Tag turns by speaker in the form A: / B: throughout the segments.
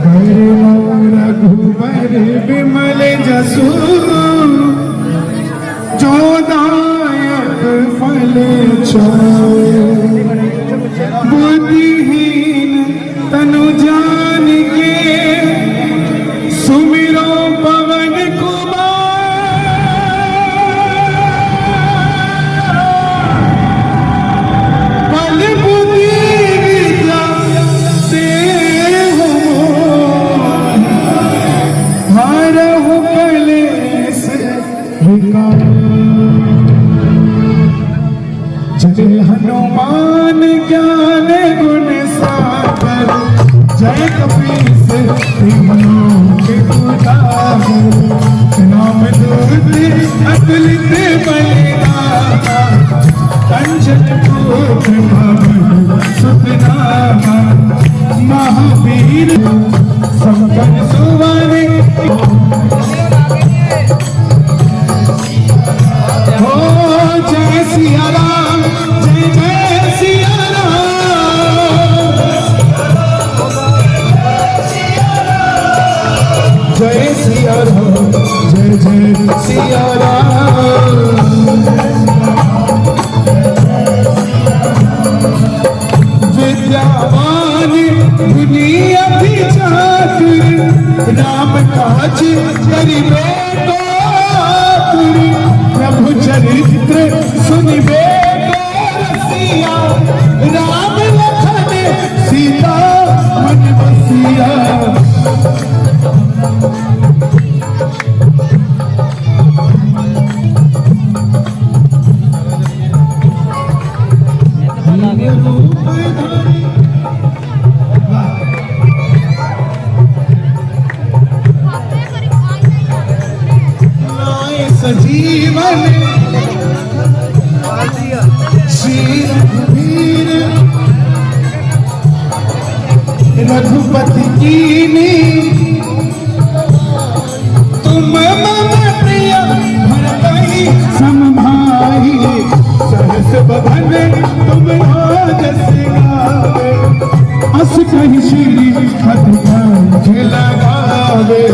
A: करुणा रघुबर विमल जसु जो दायक फल छायो बुद्धिहीन तनु जान के सुमिरो पवन कुमार बल बुद्धि विद्या देहु हरहु कलेश विकार जय हनुमान ज्ञान गुण सागर जय कपीस नाम दूत अतुलित बलिदाता कंचन पुत्र पवन सुत नामा महावीर संकट सुवन हो जय सिया राम जय जय सिया राम जय सिया राम जय जय सिया राम विद्यावान गुणी अति चातुर राम काज करिबे को प्रभु चरित्र सुनिबे को रसिया राम लखन सीता मन बसिया सजीवन श्री रघुवीर रघुपति कीनी तुम मम प्रिय भरतहि सम भाई सहस बदन तुम राजस गावे अस कहि श्री हनुमान लगावे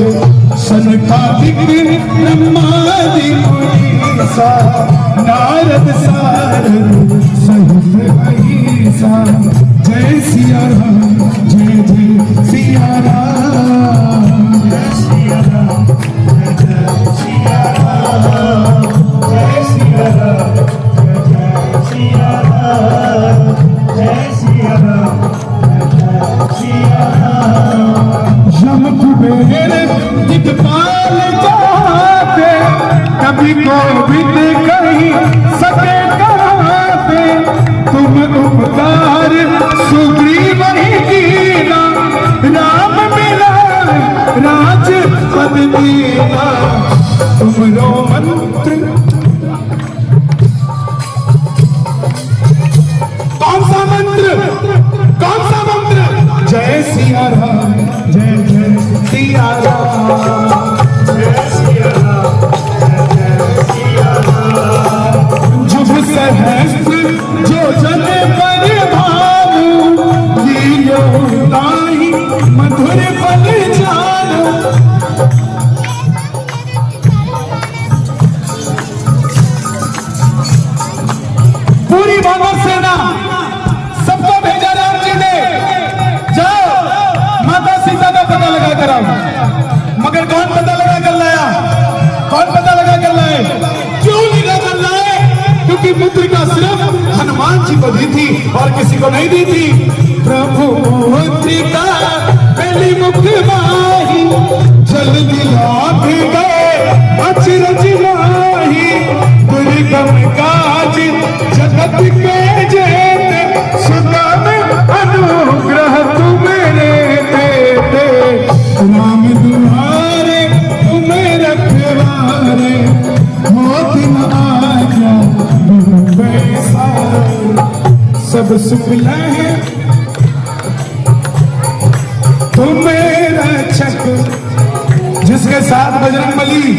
A: सनकादिक ब्रह्मादि मुनीसा नारद सारद सहित अहिसा जय सिया राम जय जय सिया राम जय सिया राम जय जय सिया राम जय सिया राम जय सिया राम जय सिया राम जय सिया राम यम कुबेर दिखपाल जाते कभी कोविद कहीं सके कराते तुम उपकार सुग्रीव ही कीना राम मिला राज पद दीना तुमरो मंत्र कौन सा मंत्र जय सिया राम जय जय सिया राम जय सिया राम जय सिया राम जुभ सहस्त्र जो जन पर भानु लियो ताहि मधुर फल जानो पूरी भागवत सेना सबको भेजा राम जी ने जाओ माता सीता का पता लगा कर आओ मगर कौन पता लगा कर लाया कौन पता लगा कर लाए क्यों लगा कर लाए क्योंकि मुद्रिका सिर्फ हनुमान जी को दी थी और किसी को नहीं दी थी प्रभु मुद्रिका पहली मुख माही जल्दी लाभ गए अचरज माही दुर्गम काज जगत के जेते सुगम अनुग्रह तुम्हारे देते राम दुआरे तुम्हें रखवारे होत न आज्ञा सब सुख है तुम्हें रक्षक जिसके साथ बजरंगबली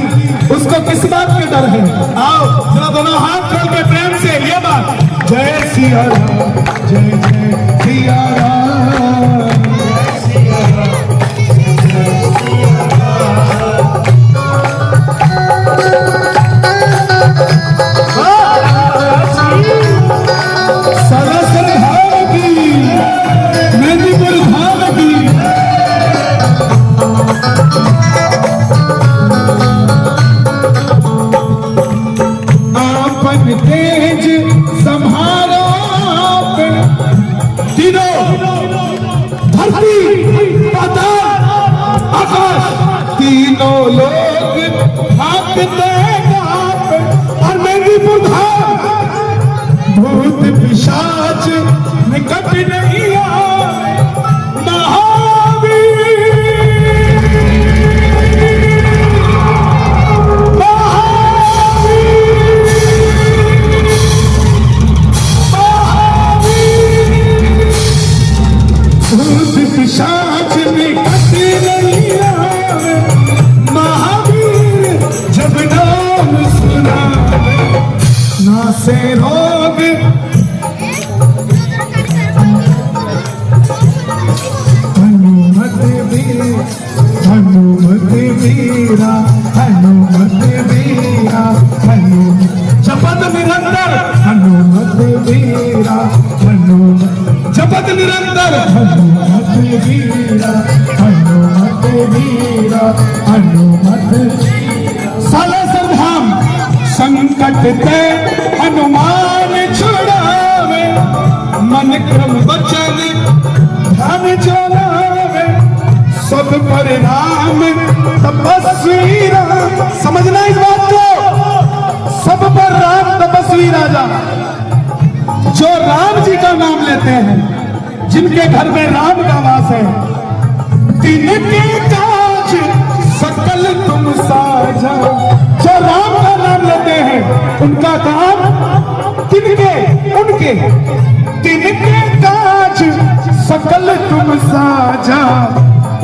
A: उसको किस बात का डर है। आओ जरा दोनों हाथ खोल के प्रेम से ये बात जय सिया राम जय जय सिया राम जय सिया राम हनुमत वीरा हनुमत वीरा जपत निरंतर हनुमत वीरा जपत निरंतर हनुमत वीरा हनुमत साला संधाम संकट ते हनुमान छुड़ावे मन क्रम वचन ध्यान चलावे सब पर राम तपस्वी राम। समझना इस बात को, सब पर राम तपस्वी राजा। जो राम जी का नाम लेते हैं, जिनके घर में राम का वास है, दिन के काज सकल तुम साझा। जो राम का नाम लेते हैं, उनका काम तिनके उनके दिन के काज सकल तुम साझा।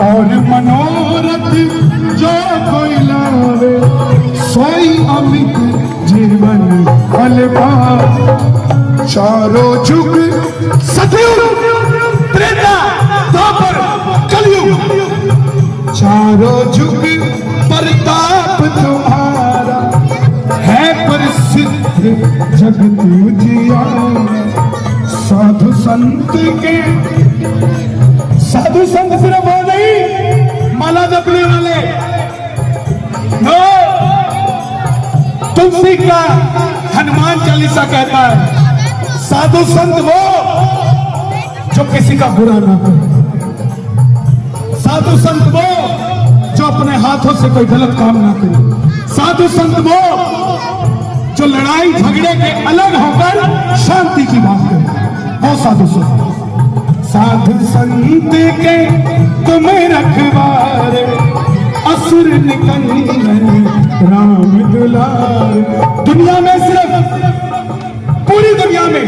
A: और मनोरथ जो कोई लावे, सोई अमित जीवन फल पावे। चारों जुग सतयुग त्रेता द्वापर कलयुग, चारों जुग प्रताप तुम्हारा है प्रसिद्ध जगत उजियारा। साधु संत सिर्फ वो नहीं माला जपने वाले, नो, तुलसी का हनुमान चालीसा कहता है। साधु संत वो जो किसी का बुरा ना करे, साधु संत वो जो अपने हाथों से कोई गलत काम ना करे, साधु संत वो जो लड़ाई झगड़े के अलग होकर शांति की बात करे, वो साधु संत। साधु संत के तुम रखवारे, असुर निकंदन राम दुलार। दुनिया में सिर्फ, पूरी दुनिया में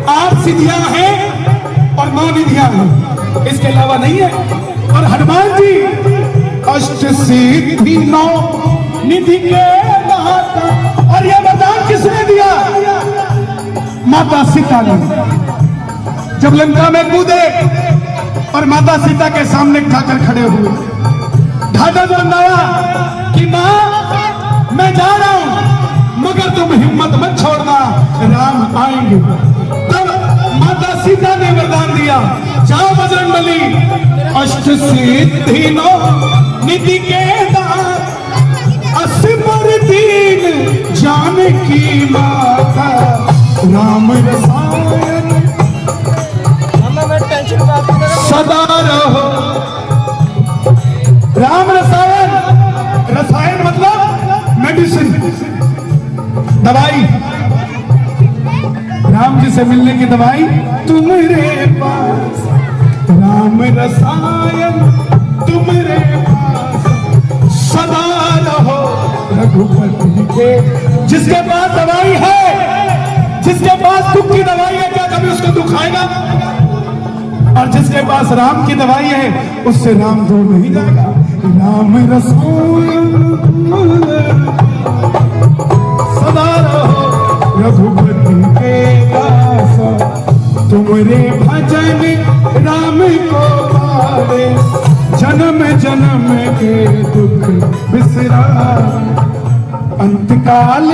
A: 8 सिद्धियां हैं और 9 निधियां हैं, इसके अलावा नहीं है। और हनुमान जी अष्ट सिद्धि 9 निधि के दाता। और यह वरदान किसने दिया? माता सीता ने। जब लंका में कूदे और माता सीता के सामने ठाकर खड़े हुए, ढाढा बनाया कि मां मैं जा रहा हूं, मगर तुम हिम्मत मत छोड़ना, राम आएंगे। तब माता सीता ने वरदान दिया, जाओ बजरंगबली, अष्ट सिद्धि 9 निधि के दाता, असबर दीन जानकी माता, राम रसायन सदा रहो। राम रसायन, रसायन मतलब मेडिसिन, दवाई। राम जी से मिलने की दवाई तुम्हारे पास, राम रसायन तुम्हारे पास सदा रहो रघुपति के। जिसके पास दवाई है, जिसके पास दुख की दवाई है, क्या कभी उसको दुख आएगा? और जिसके पास राम की दवाई है, उससे राम दूर नहीं जाएगा। राम रसायन सदा रहो रघुपति के दास, तुम्हारे भजन राम को पावे, जन्म जन्म के दुख बिसरावे। अंतकाल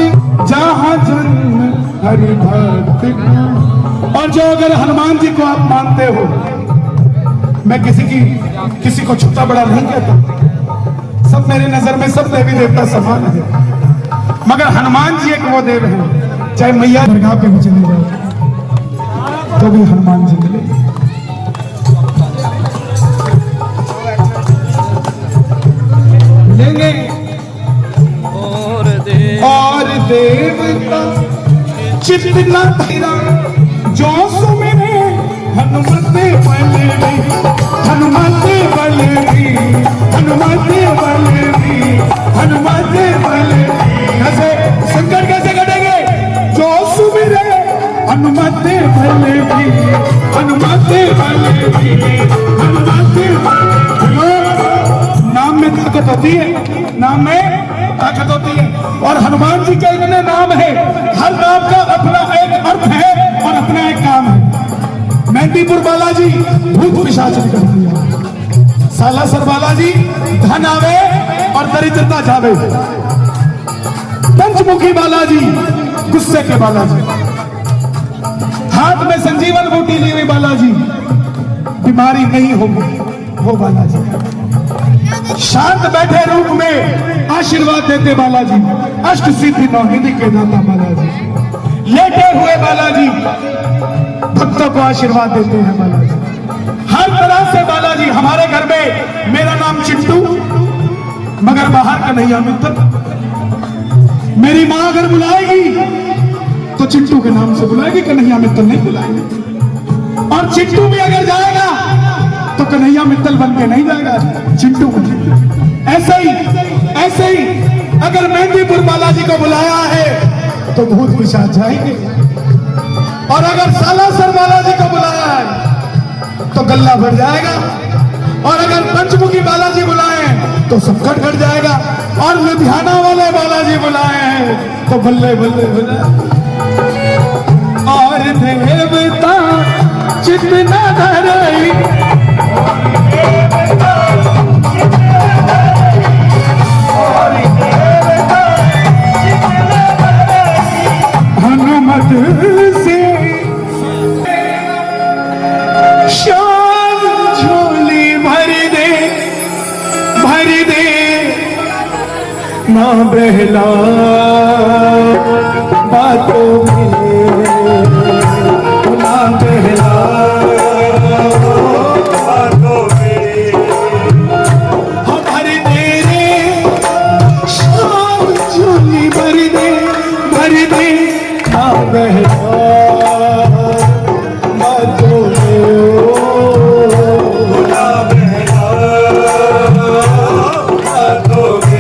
A: जहाँ जन्म हरि भक्त का। और जो अगर हनुमान जी को आप मानते हो, मैं किसी को छोटा बड़ा नहीं कहता, सब मेरी नजर में सब देवी देवता समान है, मगर हनुमान जी एक वो देव है, चाहे मैया दरगाह पे भी चले जाओ तो भी हनुमान जी मिले। मिलेंगे और देवता चित्त न तेरा जो सुमिरे हनुमत बलवी, हनुमत बलवी, हनुमत बलवी, हनुमत बलवी। कैसे संकट कैसे कटेंगे? जो सुमिरे हनुमत बलवी, हनुमत बलवी, हनुमत बलवी। नाम में ताकत होती है, नाम में ताकत होती है। और हनुमान जी के इतने नाम है, हर नाम का अपना एक अर्थ है और अपना एक काम है। मेहंदीपुर बालाजी भूत पिशाच निकल दिया, सालासर बालाजी धन आवे और दरिद्रता जावे। पंचमुखी बालाजी गुस्से के बालाजी, हाथ में संजीवन बूटी ली हुई बालाजी, बीमारी नहीं होगी वो बालाजी। शांत बैठे रूप में आशीर्वाद देते बालाजी, अष्ट सिद्धि नौ निधि के दाता बालाजी। लेटे हुए बालाजी भक्तों को आशीर्वाद देते हैं बालाजी। हर तरह से बालाजी। हमारे घर में मेरा नाम चिट्टू, मगर बाहर कन्हैया मित्तल। मेरी मां अगर बुलाएगी तो चिट्टू के नाम से बुलाएगी, कन्हैया मित्तल नहीं बुलाएगी। और चिट्टू भी अगर जाएगा तो कन्हैया मित्तल बन के नहीं जाएगा, चिट्टू बन। ऐसे ही अगर मेहंदीपुर बालाजी को बुलाया है तो भूत पिशाच जाएंगे, और अगर सालासर बालाजी को बुलाया है तो गल्ला भर जाएगा, और अगर पंचमुखी बालाजी बुलाए तो संकट घट जाएगा, और लुधियाना वाले बालाजी बुलाए हैं तो बल्ले बल्ले बल्ले। और देवता जितना धरई, हनुमत से शान झोली भर दे ना बहला बातों में, ना बहला बातों में। भर दे रे शान झोली भर दे ना बहला बातों में, ना बहला बातों में।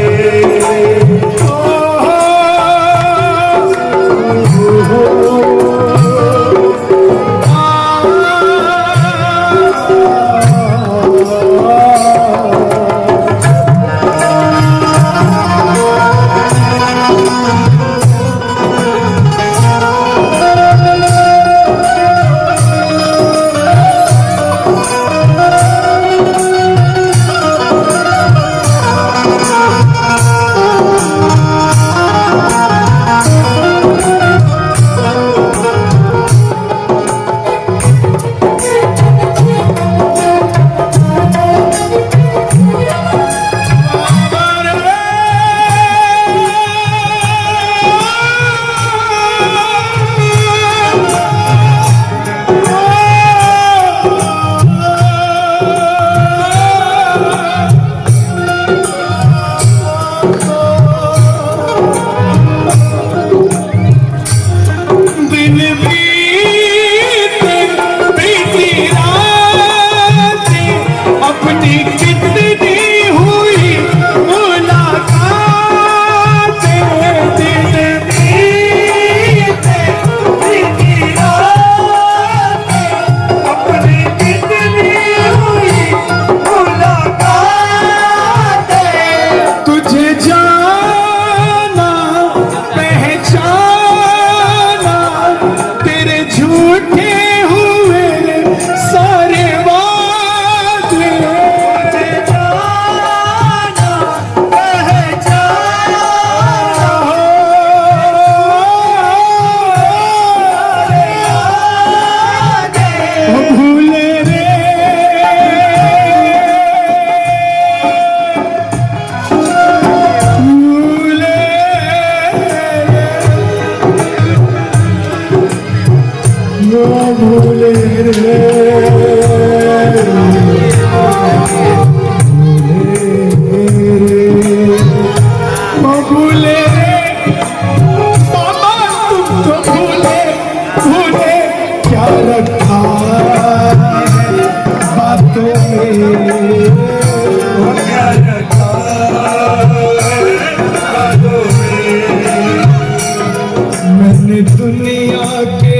B: दुनिया के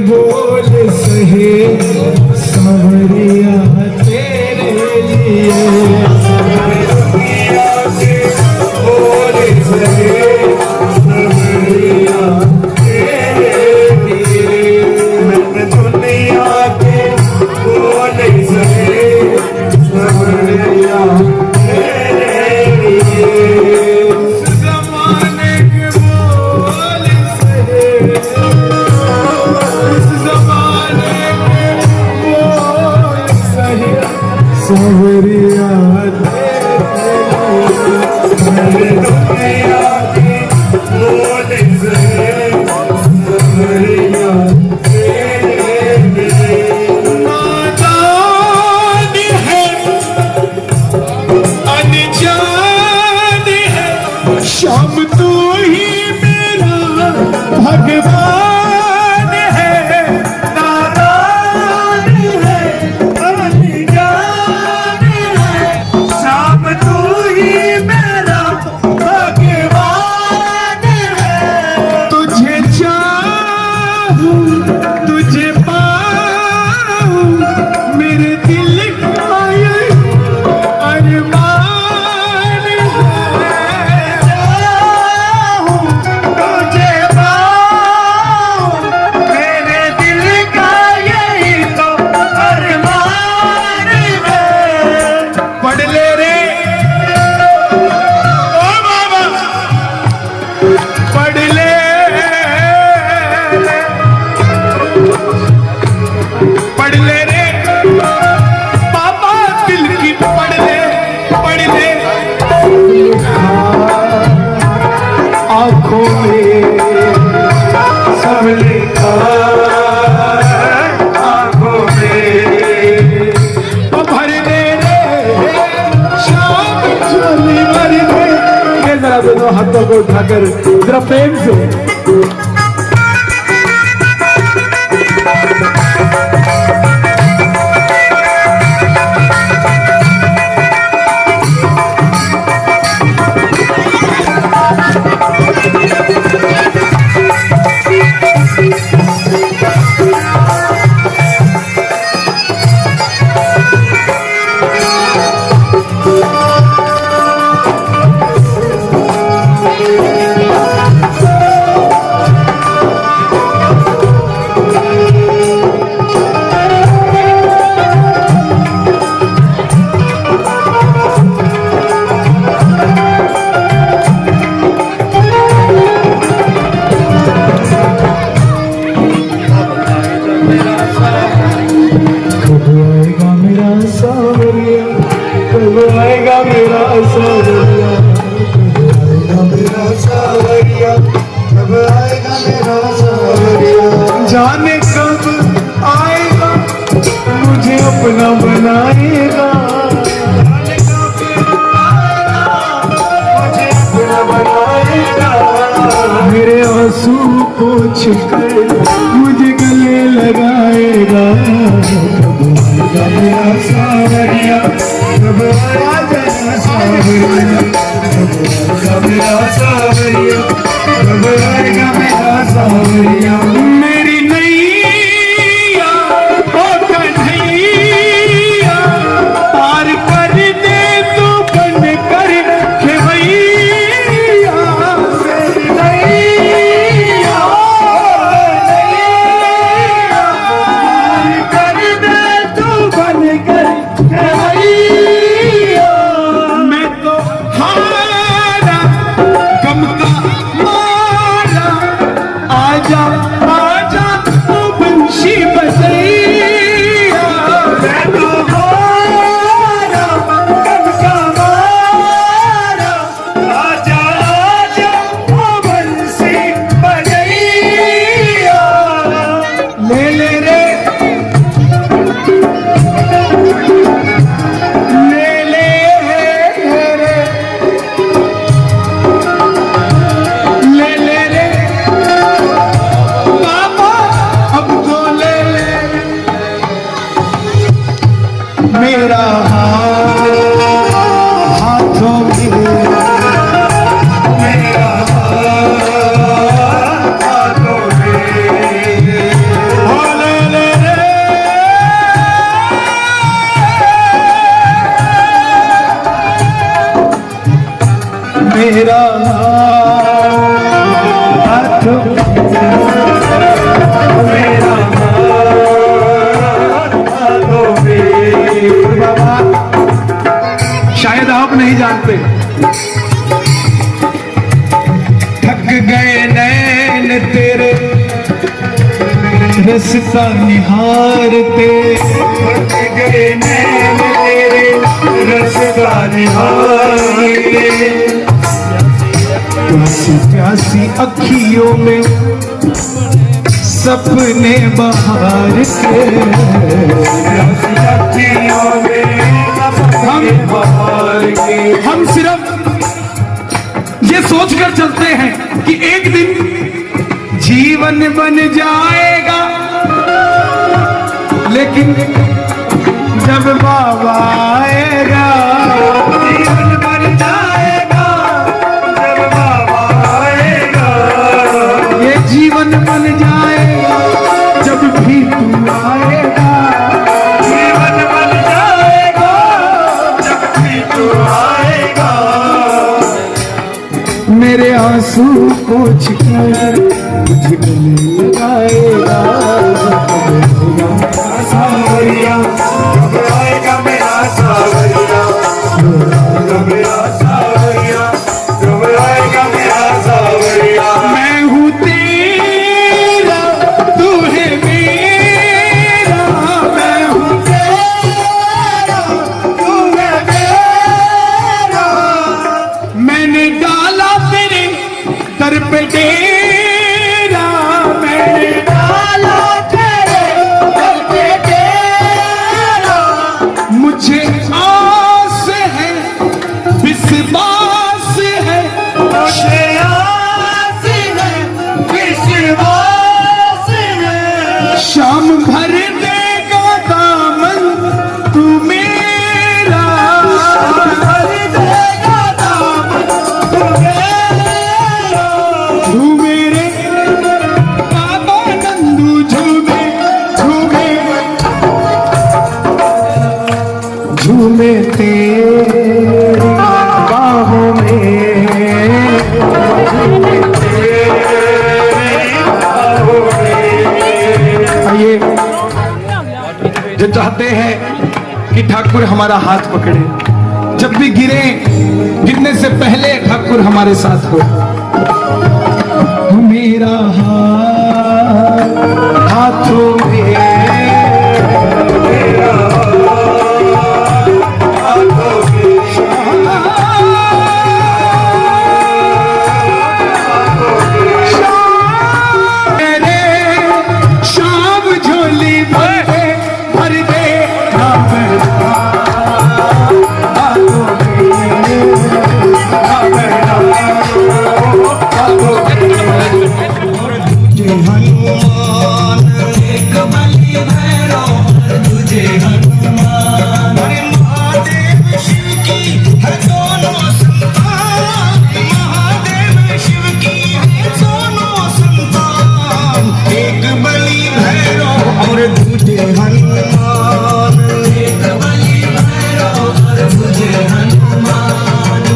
B: बोले से
A: सवरिया जमाने के बोल सहे, जमाने के बोल सहे सवरिया दुनिया की बोल सहे सवरिया शाम तू ही मेरा भगवान है, नारायण है, अनजान है। शाम तू ही मेरा भगवान है, तुझे चाहूं तुझे पाऊं मेरे दिल का यही अरमान आँखों में सब लिखा, आँखों में भर दे रे शाम झोली भर दे। ये जरा दोनों हाथों को उठाकर जरा प्रेम से जाने कब आएगा मुझे अपना बनाएगा, मुझे अपना बनाएगा। मेरे आंसू पोंछ कर मुझे गले लगाएगा। कब आएगा मेरा सावरिया, कब आएगा सावरिया, कब आएगा मेरा सावरिया, कब आएगा मेरा सावरिया। मेरी नैया ओ कन्हैया पार कर दे तू बन कर खेवैया। मेरी नैया पार कर दे तू बन कर खेवैया। मैं तो हारा गम का मारा, आजा आजा तू बंशी बजैया। मैं तो हारा गम का मारा, आजा आजा तू बंशी बजैया। ले ले रे ले ले रे ले ले रे बाबा अब तो ले ले मेरा हाथों में, मेरा हाथों में। ओ ले ले रे मेरा हाथ मेरा हाथों में। बाबा शायद आप नहीं जानते। थक गए नैन तेरे रस्ता निहारते,
B: थक गए नैन तेरे रस्ता निहारते,
A: प्यासी प्यासी अखियों में सपने बहार के,
B: प्यासी अखियों में सपने बहार के।
A: हम सिर्फ ये सोचकर चलते हैं कि एक दिन जीवन बन जाएगा, लेकिन जब बाबा आएगा
B: जीवन बन जाएगा, जब बाबा आएगा।
A: ये जीवन बन जाएगा जब भी तू आएगा,
B: जीवन बन जाएगा, जब भी तू आएगा।
A: मेरे आंसू पोंछ कर मुझे गले लगाएगा,
B: सावरिया कब आएगा मेरा सावरिया, मेरा सावरिया कब आएगा मेरा सावरिया।
A: मैं हूँ तेरा तू है मेरा, मैं हूँ तेरा तू है मेरा, मैंने डाला तेरे दर पे डेरा, मैंने डाला तेरे दर पे डेरा, मुझे आस है विश्वास है,
B: मुझे आस है विश्वास है,
A: शाम भर देगा दामन तू मेरा,
B: भर देगा दामन तू मेरा।
A: तू मेरे बाबा नंदू झूमे झूमे झूमे तेरी बाहों में, आइए जो चाहते हैं कि ठाकुर हमारा हाथ पकड़े, जब भी गिरे गिरने से पहले ठाकुर हमारे साथ हो। मेरा हाथ हाथों में, मेरे शाम झोली भर दे राम हाथों
B: तुझे हनुमान एक बलि भैरव, तुझे हनुमान महादेव शिव की है दोनों संतान, महादेव शिव की है दोनों संतान। एक बलि भैरव और तुझे हनुमान, एक बलि भैरव और तुझे हनुमान।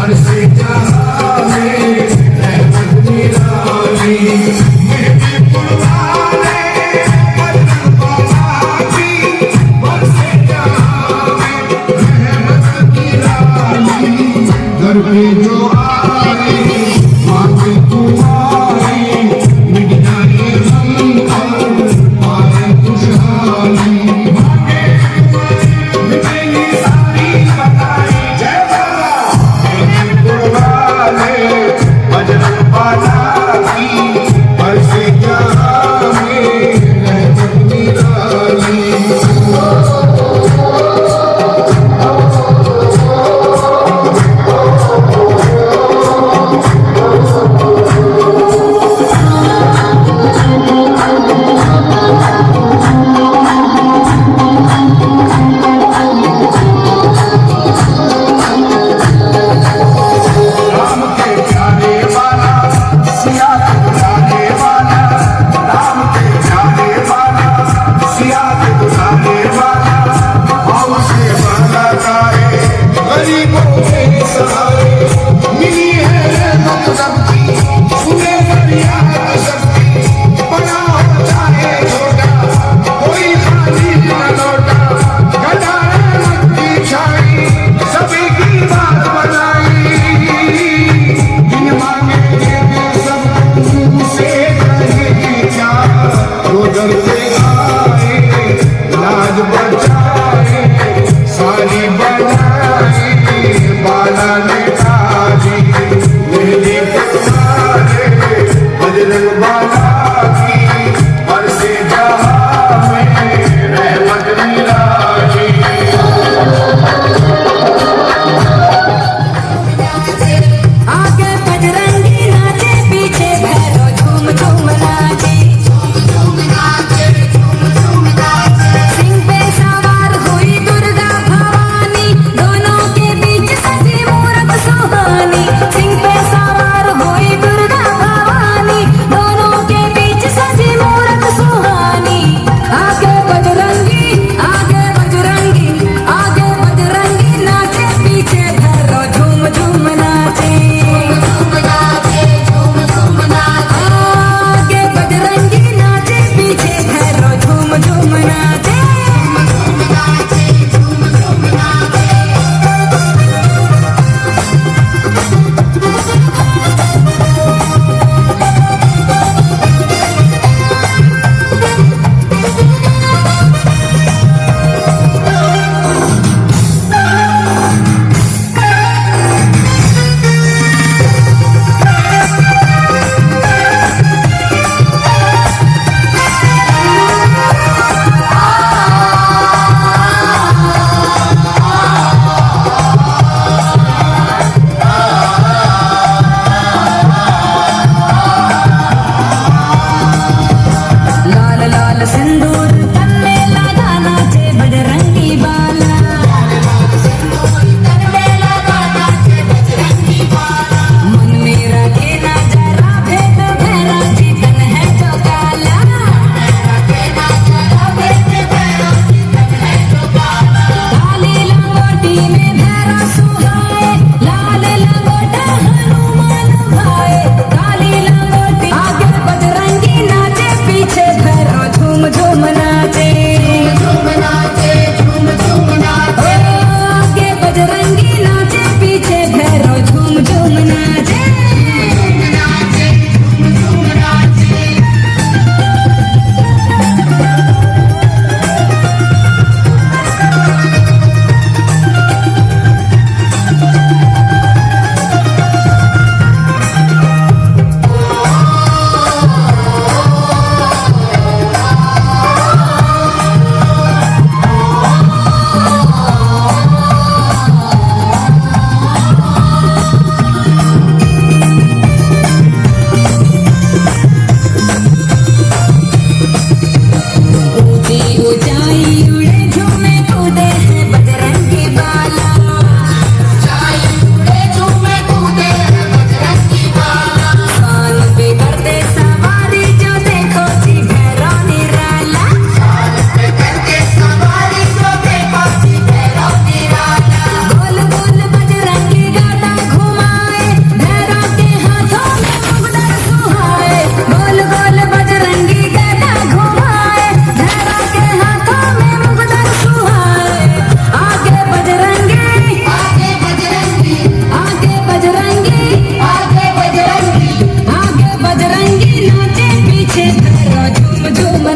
C: Let's
B: जो आए मांगे तुम्हारी मिट जाए हम पाए खुशहाली मांगे मिटेगी सारी बताई जय बाबा वाले बजरंग बाला की बरसे यहाँ में रहमत निराली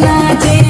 C: कृष्णाचे